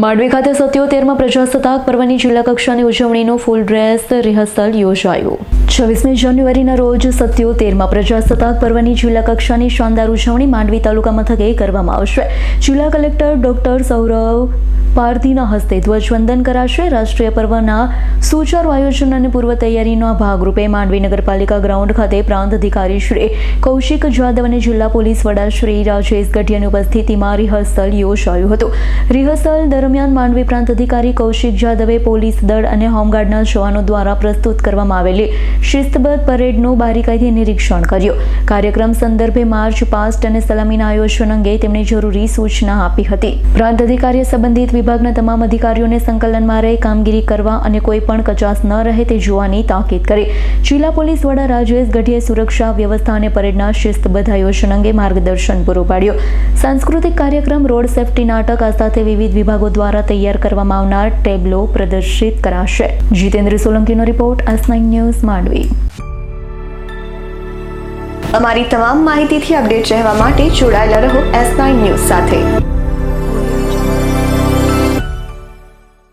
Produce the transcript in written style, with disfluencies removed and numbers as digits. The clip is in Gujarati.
માંડવી ખાતે 77માં પ્રજાસત્તાક પર્વની જિલ્લા કક્ષાની ઉજવણીનું ફૂલ ડ્રેસ રિહર્સલ યોજાયું. 26મી જાન્યુઆરીના રોજ 77માં પ્રજાસત્તાક પર્વની જિલ્લા કક્ષાની શાનદાર ઉજવણી માંડવી તાલુકા મથકે કરવામાં આવશે. જિલ્લા કલેક્ટર ડોક્ટર સૌરવ પારધીના હસ્તે ધ્વજવંદન કરાશે. રાષ્ટ્રીય પર્વના સુચારુ આયોજન અને પૂર્વ તૈયારીના ભાગરૂપે માંડવી નગરપાલિકા ગ્રાઉન્ડ ખાતે પ્રાંત અધિકારી શ્રી કૌશિક જાદવ અને જિલ્લા પોલીસ વડા શ્રી રાજેશ ગઢિયાની ઉપસ્થિતિમાં રિહર્સલ યોજાયું હતું. રિહર્સલ દરમિયાન માંડવી પ્રાંત અધિકારી કૌશિક જાદવે પોલીસ દળ અને હોમગાર્ડના જવાનો દ્વારા પ્રસ્તુત કરવામાં આવેલી શિસ્તબદ્ધ પરેડનું બારીકાઈથી નિરીક્ષણ કર્યું. કાર્યક્રમ સંદર્ભે માર્ચ પાસ્ટ અને સલામીના આયોજન અંગે તેમણે જરૂરી સૂચના આપી હતી. પ્રાંત અધિકારીએ સંબંધિત વિભાગના તમામ અધિકારીઓને સંકલનમાં રહી કામગીરી કરવા અને કોઈ પણ કચાસ ન રહે તે જોવાની તાકીદ કરી. જિલ્લા પોલીસ વડા રાજેશ ગઢિયાએ સુરક્ષા વ્યવસ્થા અને પરેડના શિસ્તબદ્ધ આયોજન અંગે માર્ગદર્શન પૂરું પાડ્યું. સાંસ્કૃતિક કાર્યક્રમ, રોડ સેફટી નાટક આ સાથે વિવિધ વિભાગો દ્વારા તૈયાર કરવામાં આવનાર ટેબ્લો પ્રદર્શિત કરાશે. જીતેન્દ્ર સોલંકીનો રિપોર્ટ, S9 ન્યૂઝ, માંડવી. અમારી તમામ માહિતીથી અપડેટ રહેવા માટે જોડાયેલા રહો S9 ન્યૂઝ સાથે.